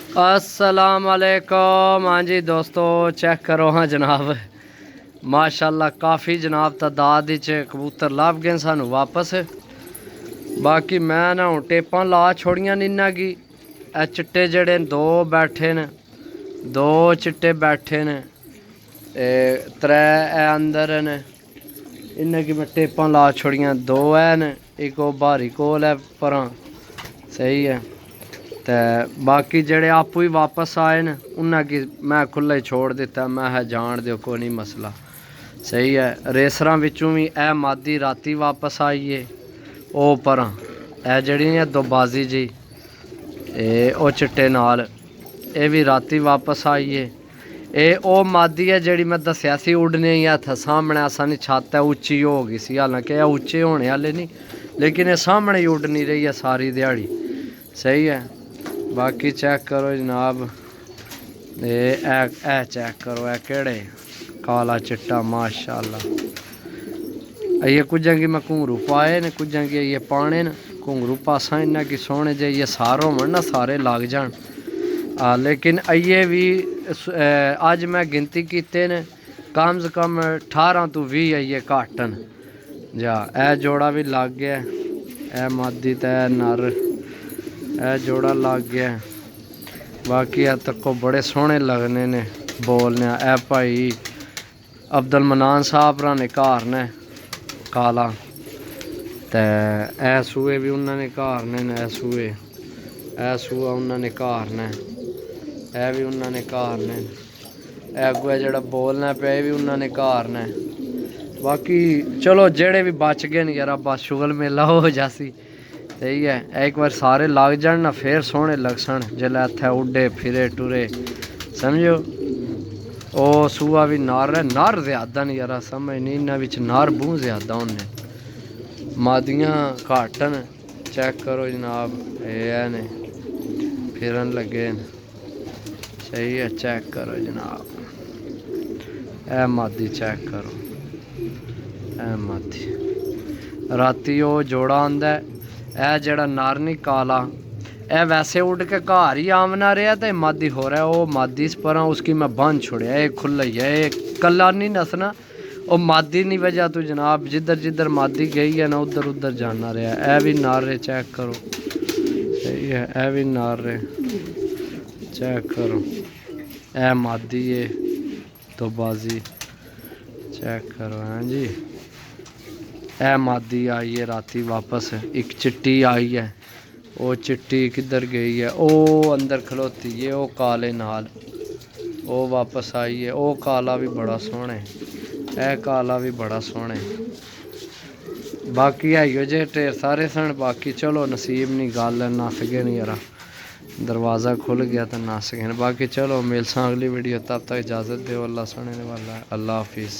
अस्सलाम वालेकुम। हाँ जी दोस्तों, चेक करो हाँ जनाब, माशाल्लाह काफ़ी जनाब तादाद कबूतर लभ गए सानू वापस। बाकी मैं ना हूँ टेपां ला छोड़ियां इन्ना की चिट्टे जड़े दो बैठे न, दो चिट्टे बैठे न, त्रै अंदर न, इन्ना की मैं टेपां ला छोड़ियां, दो है न, एक बारी कोल है पर सही है। तो बाकी जड़े आपू ही वापस आए न उन्हें की मैं खुला ही छोड़ दिता, मैं है जान दो कोई नहीं मसला सही है। रेसरां विचों भी ए मादी राती वापस आई है, ओ पर ए जड़ी है दो बाजी जी ओ चिट्टे नाल ये भी राती वापस आई है। ये ओ मादी है जड़ी मैं दसिया सी उड़ने ही हथ सामने आसानी छत है उच्ची हो गई सी, हालांकि उच्चे होने वाले नहीं लेकिन ये सामने ही उड़ नहीं रही है सारी दिहाड़ी सही है। बाकी चेक करो जनाब, ए चेक करो ए केड़े काला चिट्टा माशाल्लाह। ये कुछ की मैं घुंगरू पाए न, कुछ की ये पाने न घुंगरू पासा इन्ना कि सोने जे ये सार हो ना सारे लग जान। लेकिन ये भी अज मैं गिनती किते न कम से कम 18 तो 20 ये घट न जा। ए जोड़ा भी लग गया, ए मादी तो नर ए जोड़ा लग गया। बाकी ए तको बड़े सोहने लगने ने बोलने। ए भाई अब्दुल मनान साहब ने घर ने काला, तो ए सूए भी उन्होंने घर ने, ए सूए ए सूआ उन्होंने घर ने, ए भी उन्होंने घर ने, अगुआ जड़ा बोलना पे भी उन्होंने घर ने। बाकी चलो जेड़े भी बच गए न यार बस शुगल मेला हो जासी सही है। एक बार सारे लग जान ना फिर सोहने लगसन जिसलै इत्थै उड्डे फिरे टुरे समझो। ओ सूआ भी नर है, नर ज्यादा नहीं यार समझ नहीं इन्होंने बिच नर बूह ज्यादा होने, मादियां घट न। चेक करो जनाब ये ने फिरन लगे न सही है। चेक करो जनाब ए मादी चेक करो ए मादी राती वो जोड़ा आंदा है। ए जड़ा नर नहीं काला ए वैसे उड़ के घर ही आमना रहा, तो मादी हो रहा है वो मादी पर उसकी मैं बंद छोड़िया, ये खुला ही है, ये कला नहीं नसना। वो मादी नहीं वजह तो जनाब जिधर जिधर मादी गई है ना उधर उधर जाना रहा। ए भी नार रे चेक करो सही है, ए भी नार रे चेक करो ए मादी है तो बाजी चेक करो। हाँ जी ए मादी आई है राती वापस, एक चिट्टी आई है, वो चिट्टी किधर गई है, ओ अंदर खलोती है वो काले नाल, वो वापस आई है। वो काला भी बड़ा सोहना है, ए काला भी बड़ा सोहना है। बाकी आइयो जे ढेर सारे सन, बाकी चलो नसीब नहीं गल नस गए नहीं यार, दरवाज़ा खुल गया तो नस गए। बाकी चलो मिलसा अगली वीडियो, तब तक इजाज़त दो। अल्लाह सुनने वाला, अल्लाह हाफिज़।